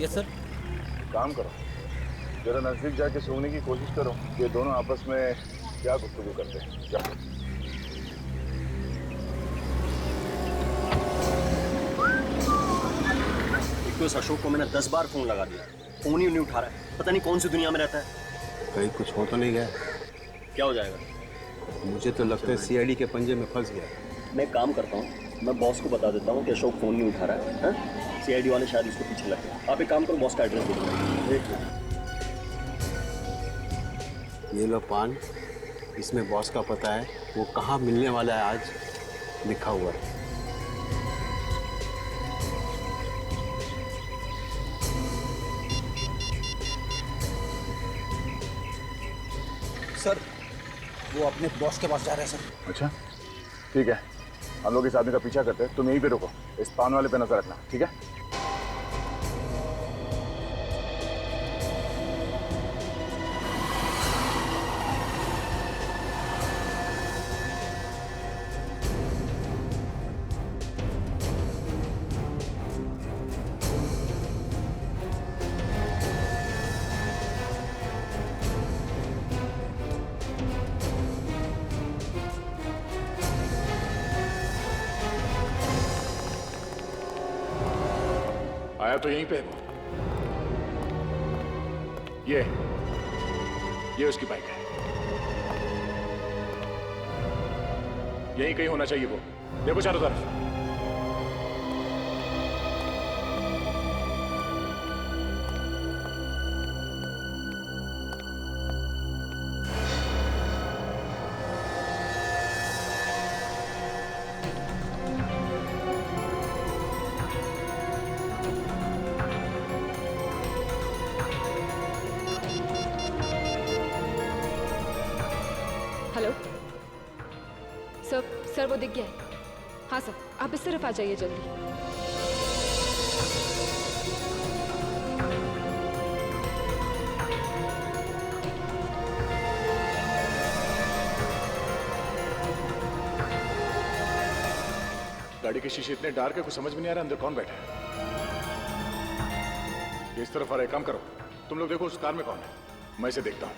Yes sir. काम करो, जरा नजदीक जाके सोने की कोशिश करो। ये दोनों आपस में क्या गुफ्तगू करते हैं। जाओ। एक तो इस अशोक को मैंने 10 बार फोन लगा दिया, फोन ही नहीं उठा रहा है। पता नहीं कौन सी दुनिया में रहता है। कहीं कुछ हो तो नहीं गया? क्या हो जाएगा? मुझे तो लगता है सीआईडी के पंजे में फंस गया। मैं एक काम करता हूँ, मैं बॉस को बता देता हूँ कि अशोक फोन नहीं उठा रहा है। सीआईडी वाले शायद उसको पीछे लग गए। आप एक काम करो, बॉस का एड्रेस दे दो। ये लो पान, इसमें बॉस का पता है, वो कहाँ मिलने वाला है आज लिखा हुआ है। सर वो अपने बॉस के पास जा रहे हैं सर। अच्छा ठीक है, हम लोग इस आदमी का पीछा करते हैं। तुम यहीं पे रुको, इस पान वाले पे नजर रखना, ठीक है? आया तो यहीं पे है वो। ये उसकी बाइक है। यहीं कहीं होना चाहिए वो। देखो चारों तरफ। हेलो सर वो दिख गया है। हाँ सर, आप इस तरफ आ जाइए जल्दी। गाड़ी के शीशे इतने डार्क है, कुछ समझ में नहीं आ रहा अंदर कौन बैठा है। ये इस तरफ आ रहा है। काम करो, तुम लोग देखो उस कार में कौन है, मैं इसे देखता हूँ।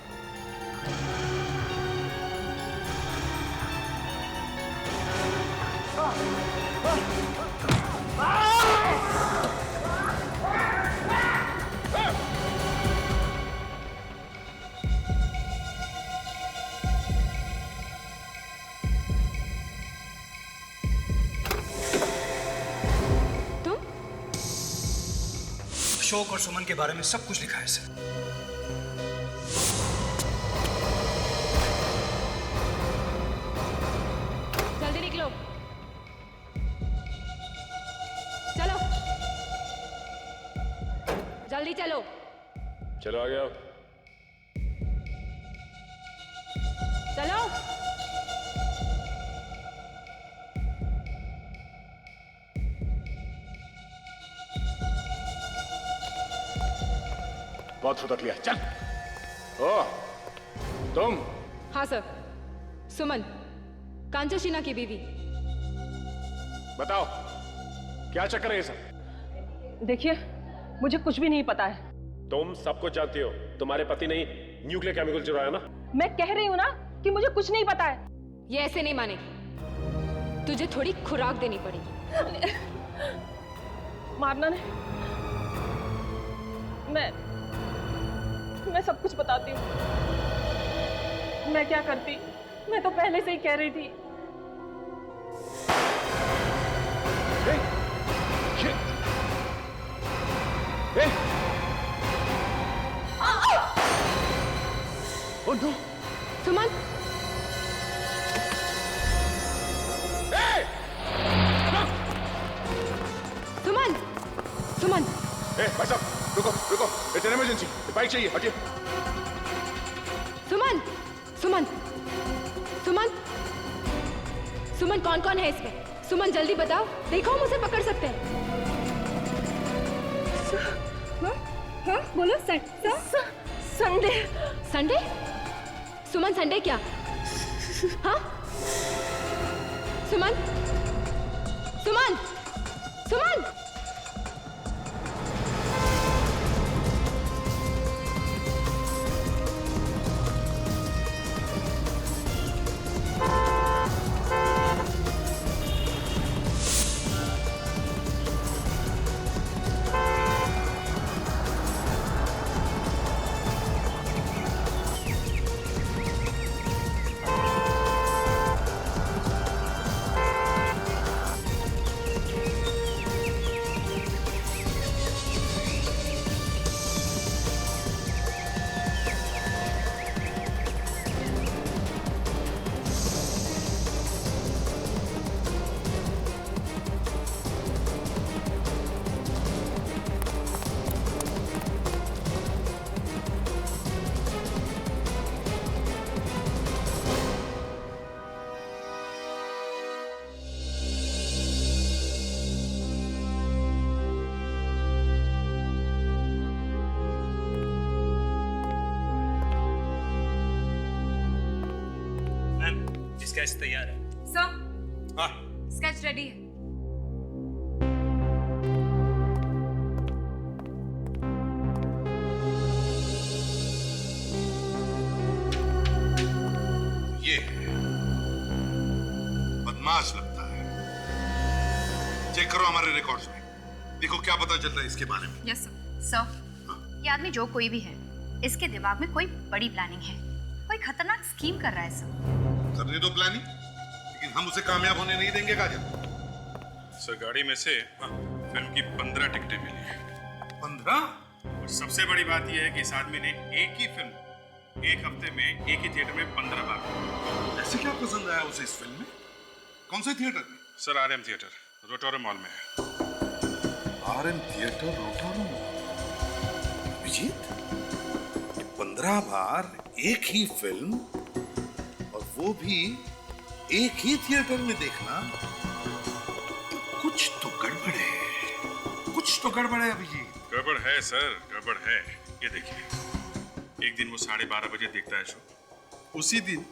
अशोक और सुमन के बारे में सब कुछ लिखा है सर। जल्दी चलो। चलो आ गया। चलो। बहुत फुदक लिया, चल। ओह, तुम? हाँ सर, सुमन, कांचन की बीवी। बताओ, क्या चक्कर है ये सब? देखिए, मुझे कुछ भी नहीं पता है। तुम सब कुछ जानती हो। तुम्हारे पति ने न्यूक्लियर केमिकल चुराया ना? मैं कह रही हूँ ना कि मुझे कुछ नहीं पता है। ये ऐसे नहीं मानेगी। तुझे थोड़ी खुराक देनी पड़ेगी। मारना नहीं। मैं सब कुछ बताती हूँ। मैं क्या करती, मैं तो पहले से ही कह रही थी। Oh no! सुमन! सुमन! सुमन! भाई साहब, रुको, रुको, इट्स एन इमरजेंसी, बाइक चाहिए, हटिए। सुमन! सुमन! सुमन! सुमन, कौन कौन है इसमें? सुमन, जल्दी बताओ, देखो हम उसे पकड़ सकते हैं। हाँ, बोलो। संडे। संडे? सुमन, संडे क्या? हाँ? सुमन? सुमन! सुमन! स्केच तैयार है। सर, हाँ, स्केच रेडी है। ये बदमाश लगता है। चेक करो हमारे रिकॉर्ड्स में, देखो क्या पता चलता है इसके बारे में। Yes sir. ये आदमी जो कोई भी है, इसके दिमाग में कोई बड़ी प्लानिंग है, कोई खतरनाक स्कीम कर रहा है सर। करने दो प्लानिंग, लेकिन हम उसे कामयाब होने नहीं देंगे काजल। सर, गाड़ी में से फिल्म की 15 टिकटें मिली हैं। 15? और सबसे बड़ी बात यह है कि इस आदमी ने एक ही फिल्म एक हफ्ते में एक ही थिएटर में 15 बार। ऐसे क्या पसंद आया उसे इस फिल्म में? कौन से थिएटर में? सर, RM थिएटर, रोटोरम मॉल में है। RM थिएटर, रोटोरम मॉल। अभिजीत, 15 बार एक ही फिल्म, और वो भी एक ही थिएटर में देखना, तो कुछ तो गड़बड़ है। कुछ तो गड़बड़ है अभिजीत। गड़बड़ है सर, गड़बड़ है। ये देखिए, एक दिन वो 12:30 बजे देखता है शो, उसी दिन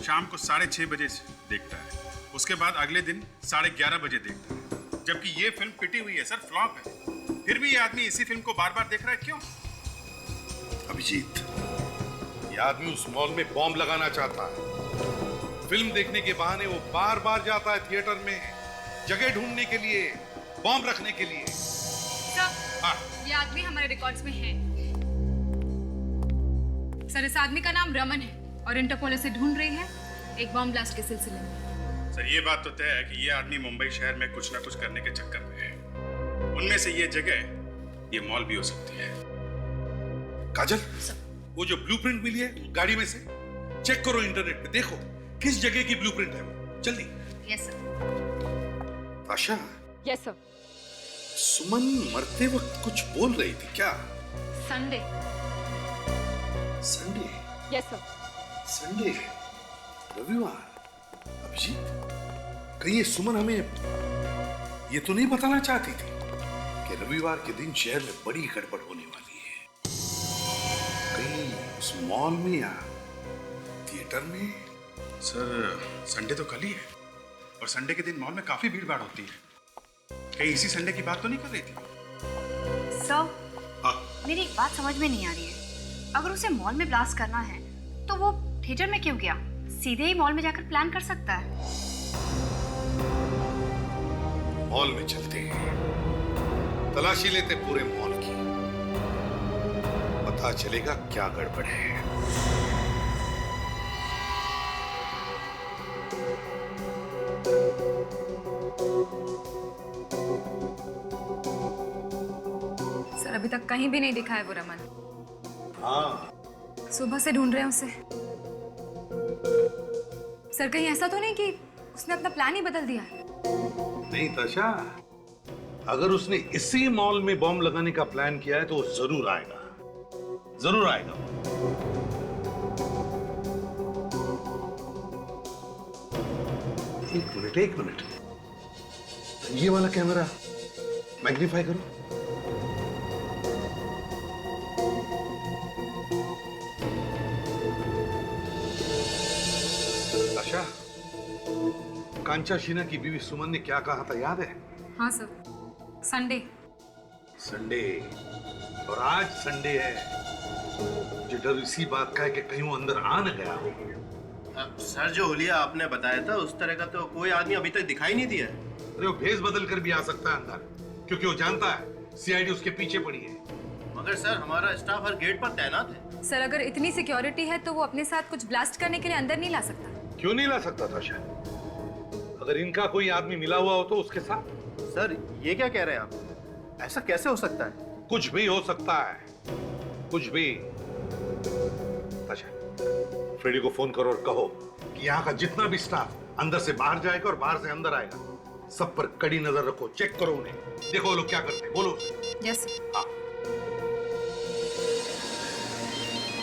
शाम को 6:30 बजे देखता है, उसके बाद अगले दिन 11:30 बजे देखता है। जबकि ये फिल्म पिटी हुई है सर, फ्लॉप है, फिर भी ये आदमी इसी फिल्म को बार बार देख रहा है, क्यों? अभिजीत, ये आदमी उस मॉल में बॉम्ब लगाना चाहता है। फिल्म देखने के बहाने वो बार बार जाता है थिएटर में, जगह ढूंढने के लिए, बॉम्ब रखने के लिए। सर, हाँ। ये आदमी हमारे रिकॉर्ड्स में है। सर, इस आदमी का नाम रमन है और इंटरपोल इसे ढूंढ रही है एक बॉम्ब ब्लास्ट के सिलसिले में। सर, ये बात तो तय है कि ये आदमी मुंबई शहर में कुछ ना कुछ करने के चक्कर में है। उनमें से ये जगह, ये मॉल भी हो सकती है। काजल, वो जो ब्लूप्रिंट मिली है गाड़ी में से, चेक करो इंटरनेट पे, देखो किस जगह की ब्लूप्रिंट है वो, जल्दी। Yes sir. Asha, yes sir. Suman मरते वक्त कुछ बोल रही थी क्या? Sunday. Sunday? Yes sir. Sunday, रविवार। अभिजीत, कहीं ये सुमन हमें ये तो नहीं बताना चाहती थी कि रविवार के दिन शहर में बड़ी गड़बड़ होने वाली है? कहीं उस मॉल में या थिएटर में? सर, संडे तो कल ही है और संडे के दिन मॉल में काफी भीड़ भाड़ होती है। कहीं इसी संडे की बात तो नहीं कर रही थी? सर, मेरी एक बात समझ में नहीं आ रही है। अगर उसे मॉल में ब्लास्ट करना है तो वो थिएटर में क्यों गया? सीधे ही मॉल में जाकर प्लान कर सकता है। मॉल में चलते हैं, तलाशी लेते पूरे मॉल की, पता चलेगा क्या गड़बड़ है। सर अभी तक कहीं भी नहीं दिखा है वो रमन। हाँ, सुबह से ढूंढ रहे हैं उसे। सर कहीं ऐसा तो नहीं कि उसने अपना प्लान ही बदल दिया है? नहीं तशा, अगर उसने इसी मॉल में बॉम्ब लगाने का प्लान किया है तो वो जरूर आएगा, जरूर आएगा। एक मिनट, ये वाला कैमरा मैग्नीफाई करो। आशा, कांचा शीना की बीवी सुमन ने क्या कहा था याद है? हाँ सर, संडे। संडे, और आज संडे है। जो डर इसी बात का है कि कहीं वो अंदर आ न गया हो। सर जो हुलिया आपने बताया था उस तरह का तो कोई आदमी अभी तक दिखाई नहीं दिया। अरे वो भेस बदल कर भी आ सकता है अंदर, क्योंकि वो जानता है सीआईडी उसके पीछे पड़ी है। मगर सर हमारा स्टाफ हर गेट पर तैनात है। सर अगर इतनी सिक्योरिटी है तो वो अपने साथ कुछ ब्लास्ट करने के लिए अंदर नहीं ला सकता? क्यों नहीं ला सकता था शायद? अगर इनका कोई आदमी मिला हुआ हो तो उसके साथ। सर ये क्या कह रहे हैं आप? ऐसा कैसे हो सकता है? कुछ भी हो सकता है, कुछ भी। अच्छा, फ्रेडी को फोन करो और कहो कि यहाँ का जितना भी स्टाफ अंदर से बाहर जाएगा और बाहर से अंदर आएगा, सब पर कड़ी नजर रखो, चेक करो उन्हें, देखो वो लोग क्या करते हैं, बोलो। यस। हाँ।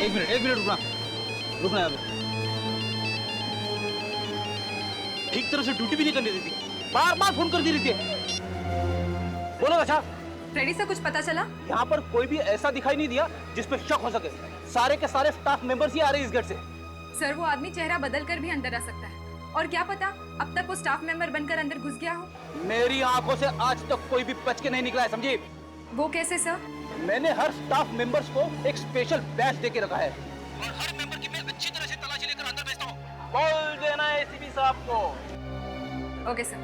एक मिनट रुकना यार। ठीक तरह से ड्यूटी भी नहीं करने देती, बार फोन कर दी रहती है। बोलो अच्छा। फ्रेडी से कुछ पता चला? यहाँ पर कोई भी ऐसा दिखाई नहीं दिया जिस पे शक हो सके। सारे के सारे स्टाफ मेंबर्स ही आ रहे हैं इस गेट से। सर वो आदमी चेहरा बदल कर भी अंदर आ सकता है, और क्या पता अब तक वो स्टाफ मेंबर बनकर अंदर घुस गया हो। मेरी आंखों से आज तक कोई भी बच के नहीं निकला है, समझी? वो कैसे सर? मैंने हर स्टाफ मेंबर्स को एक स्पेशल बैच दे के रखा है और हर मेंबर की मैं अच्छी तरह से तलाशी लेकर अंदर भेजता हूँ। बोल देना एसीपी साहब को। Okay sir.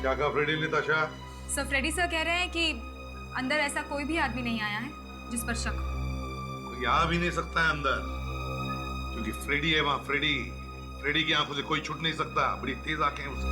क्या कहा फ्रेडी ने ताशा? सर फ्रेडी सर कह रहे हैं कि अंदर ऐसा कोई भी आदमी नहीं आया है जिस पर शक हो। कोई आ भी नहीं सकता है अंदर, क्योंकि फ्रेडी है वहां। फ्रेडी की आंखों से कोई छूट नहीं सकता, बड़ी तेज आंखें हैं उसकी।